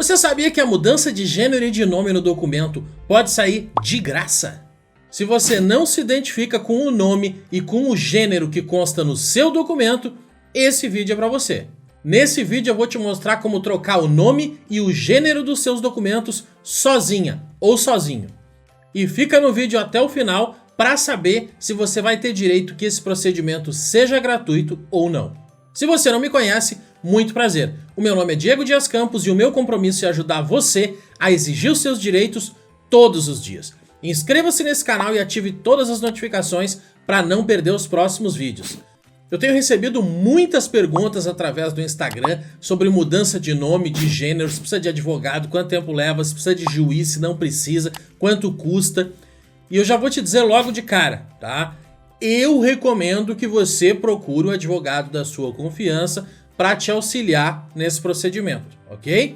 Você sabia que a mudança de gênero e de nome no documento pode sair de graça? Se você não se identifica com o nome e com o gênero que consta no seu documento, esse vídeo é para você. Nesse vídeo eu vou te mostrar como trocar o nome e o gênero dos seus documentos sozinha ou sozinho. E fica no vídeo até o final para saber se você vai ter direito que esse procedimento seja gratuito ou não. Se você não me conhece, muito prazer. O meu nome é Diego Dias Campos e o meu compromisso é ajudar você a exigir os seus direitos todos os dias. Inscreva-se nesse canal e ative todas as notificações para não perder os próximos vídeos. Eu tenho recebido muitas perguntas através do Instagram sobre mudança de nome, de gênero, se precisa de advogado, quanto tempo leva, se precisa de juiz, se não precisa, quanto custa. E eu já vou te dizer logo de cara, tá? Eu recomendo que você procure o advogado da sua confiança para te auxiliar nesse procedimento, ok?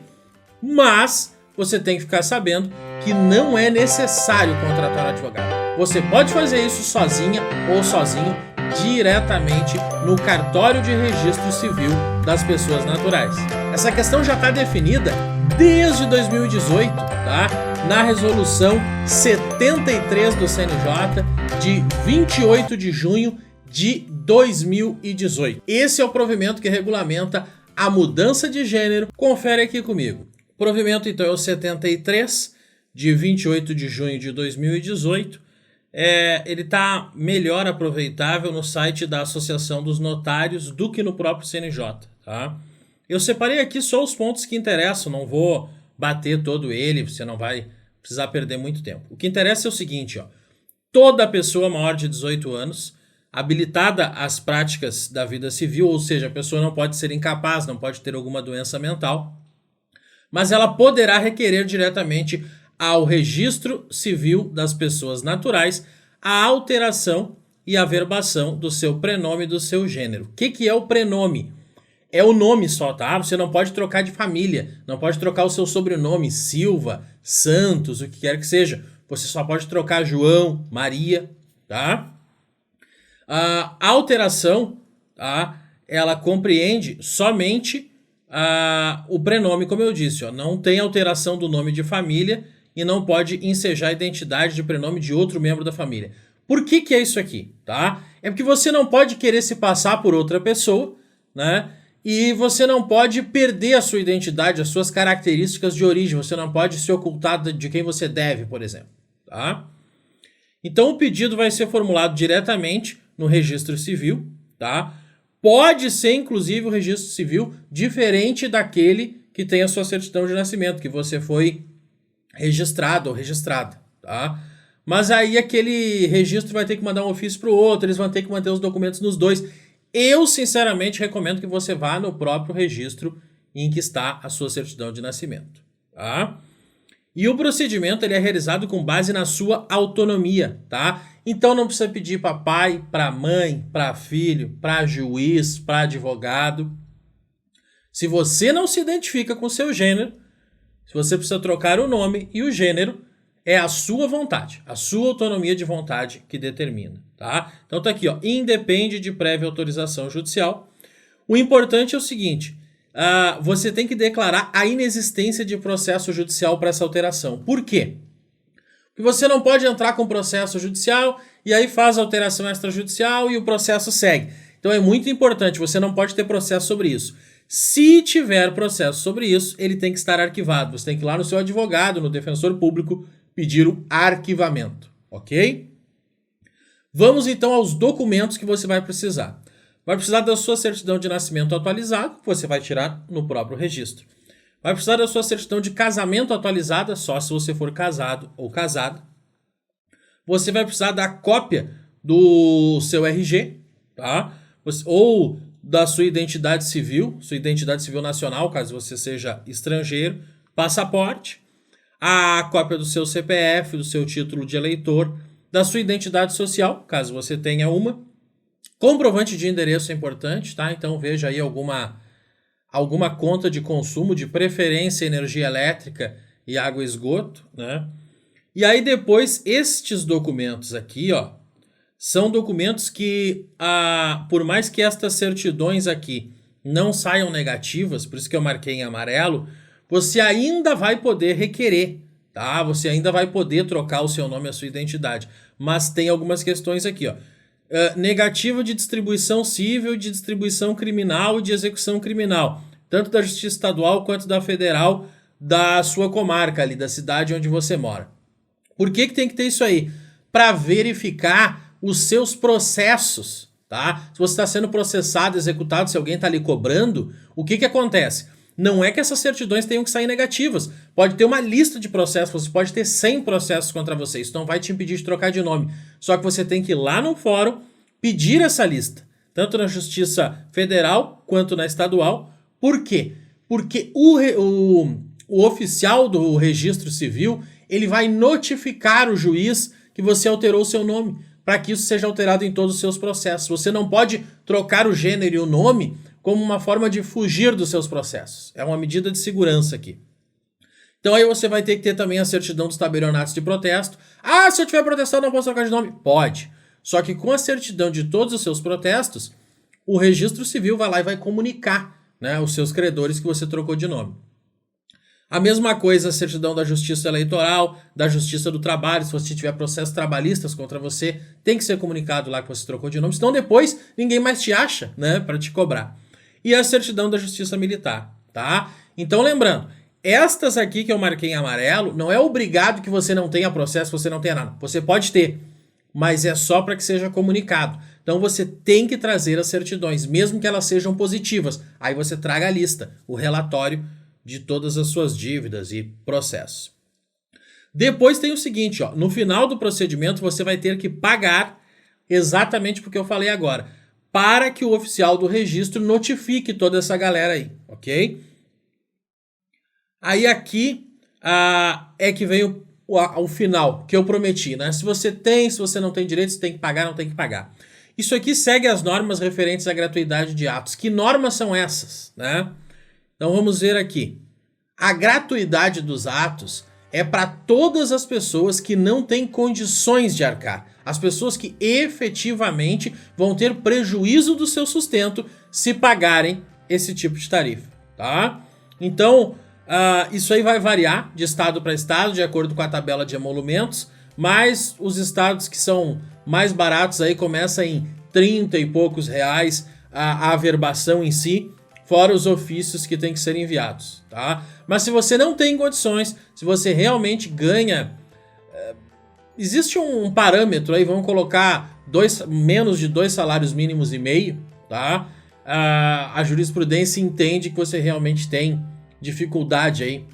Mas você tem que ficar sabendo que não é necessário contratar um advogado. Você pode fazer isso sozinha ou sozinho diretamente no cartório de registro civil das pessoas naturais. Essa questão já está definida desde 2018, tá? Na resolução 73 do CNJ de 28 de junho de 2018. Esse é o provimento que regulamenta a mudança de gênero. Confere aqui comigo. O provimento então é o 73 de 28 de junho de 2018. Ele está melhor aproveitável no site da Associação dos Notários do que no próprio CNJ, tá? Eu separei aqui só os pontos que interessam, não vou bater todo ele, você não vai precisar perder muito tempo. O que interessa é o seguinte, ó, toda pessoa maior de 18 anos, habilitada às práticas da vida civil, ou seja, a pessoa não pode ser incapaz, não pode ter alguma doença mental, mas ela poderá requerer diretamente ao registro civil das pessoas naturais a alteração e averbação do seu prenome e do seu gênero. O que é o prenome? É o nome só, tá? Você não pode trocar de família, não pode trocar o seu sobrenome, Silva, Santos, o que quer que seja. Você só pode trocar João, Maria, tá? A alteração, tá? Ela compreende somente o prenome, como eu disse, ó, não tem alteração do nome de família e não pode ensejar a identidade de prenome de outro membro da família. Por que é isso aqui, tá? É porque você não pode querer se passar por outra pessoa, né? E você não pode perder a sua identidade, as suas características de origem. Você não pode se ocultar de quem você deve, por exemplo, tá? Então o pedido vai ser formulado diretamente no registro civil, tá? Pode ser, inclusive, o registro civil diferente daquele que tem a sua certidão de nascimento, que você foi registrado ou registrada, tá? Mas aí aquele registro vai ter que mandar um ofício para o outro, eles vão ter que manter os documentos nos dois. Eu, sinceramente, recomendo que você vá no próprio registro em que está a sua certidão de nascimento, tá? E o procedimento ele é realizado com base na sua autonomia, tá? Então não precisa pedir para pai, para mãe, para filho, para juiz, para advogado. Se você não se identifica com o seu gênero, se você precisa trocar o nome e o gênero, é a sua vontade, a sua autonomia de vontade que determina, tá? Então tá aqui, ó, independe de prévia autorização judicial. O importante é o seguinte, você tem que declarar a inexistência de processo judicial para essa alteração. Por quê? Porque você não pode entrar com processo judicial e aí faz a alteração extrajudicial e o processo segue. Então é muito importante, você não pode ter processo sobre isso. Se tiver processo sobre isso, ele tem que estar arquivado. Você tem que ir lá no seu advogado, no defensor público, pedir o arquivamento, ok? Vamos então aos documentos que você vai precisar. Vai precisar da sua certidão de nascimento atualizada, que você vai tirar no próprio registro. Vai precisar da sua certidão de casamento atualizada, só se você for casado ou casada. Você vai precisar da cópia do seu RG, tá? Ou da sua identidade civil nacional, caso você seja estrangeiro, passaporte, a cópia do seu CPF, do seu título de eleitor, da sua identidade social, caso você tenha uma. Comprovante de endereço é importante, tá? Então veja aí alguma conta de consumo, de preferência energia elétrica e água e esgoto, né? E aí depois estes documentos aqui, ó, são documentos que, por mais que estas certidões aqui não saiam negativas, por isso que eu marquei em amarelo, você ainda vai poder requerer, tá? Você ainda vai poder trocar o seu nome e a sua identidade. Mas tem algumas questões aqui, ó. Negativa de distribuição civil, de distribuição criminal e de execução criminal, tanto da Justiça Estadual quanto da Federal, da sua comarca ali, da cidade onde você mora. Por que tem que ter isso aí? Para verificar os seus processos, tá? Se você está sendo processado, executado, se alguém está ali cobrando, o que acontece? Não é que essas certidões tenham que sair negativas. Pode ter uma lista de processos, você pode ter 100 processos contra você. Isso não vai te impedir de trocar de nome. Só que você tem que ir lá no fórum pedir essa lista, tanto na Justiça Federal quanto na Estadual. Por quê? Porque o oficial do Registro Civil, ele vai notificar o juiz que você alterou o seu nome, para que isso seja alterado em todos os seus processos. Você não pode trocar o gênero e o nome como uma forma de fugir dos seus processos. É uma medida de segurança aqui. Então aí você vai ter que ter também a certidão dos tabelionatos de protesto. Ah, se eu tiver protestado não posso trocar de nome? Pode. Só que com a certidão de todos os seus protestos, o Registro Civil vai lá e vai comunicar, né, os seus credores que você trocou de nome. A mesma coisa a certidão da Justiça Eleitoral, da Justiça do Trabalho. Se você tiver processos trabalhistas contra você, tem que ser comunicado lá que você trocou de nome, senão depois ninguém mais te acha, né, para te cobrar. E a certidão da Justiça Militar, tá? Então lembrando, estas aqui que eu marquei em amarelo, não é obrigado que você não tenha processo, você não tenha nada. Você pode ter, mas é só para que seja comunicado. Então você tem que trazer as certidões, mesmo que elas sejam positivas. Aí você traga a lista, o relatório de todas as suas dívidas e processos. Depois tem o seguinte, ó, no final do procedimento você vai ter que pagar exatamente porque eu falei agora, para que o oficial do registro notifique toda essa galera aí, ok? Aí aqui é que vem o final, que eu prometi, né? Se você tem, se você não tem direito, se tem que pagar, não tem que pagar. Isso aqui segue as normas referentes à gratuidade de atos. Que normas são essas, né? Então vamos ver aqui. A gratuidade dos atos é para todas as pessoas que não têm condições de arcar. As pessoas que efetivamente vão ter prejuízo do seu sustento se pagarem esse tipo de tarifa, tá? Então, isso aí vai variar de estado para estado, de acordo com a tabela de emolumentos, mas os estados que são mais baratos aí começa em 30 e poucos reais a averbação em si, fora os ofícios que têm que ser enviados, tá? Mas se você não tem condições, se você realmente ganha... existe um parâmetro aí, vamos colocar menos de 2 salários mínimos e meio, tá? A jurisprudência entende que você realmente tem dificuldade aí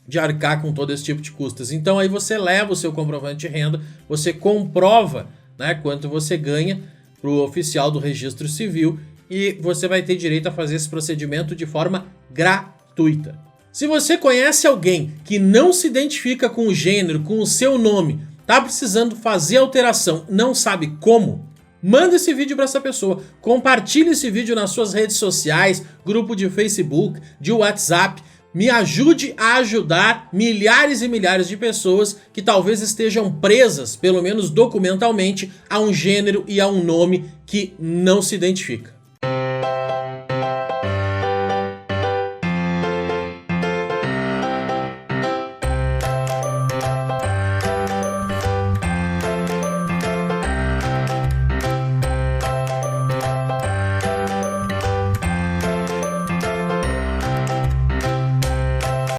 de arcar com todo esse tipo de custas. Então aí você leva o seu comprovante de renda, você comprova, né, quanto você ganha para o oficial do Registro Civil e você vai ter direito a fazer esse procedimento de forma gratuita. Se você conhece alguém que não se identifica com o gênero, com o seu nome, tá precisando fazer alteração, não sabe como, manda esse vídeo para essa pessoa, compartilhe esse vídeo nas suas redes sociais, grupo de Facebook, de WhatsApp, me ajude a ajudar milhares e milhares de pessoas que talvez estejam presas, pelo menos documentalmente, a um gênero e a um nome que não se identifica.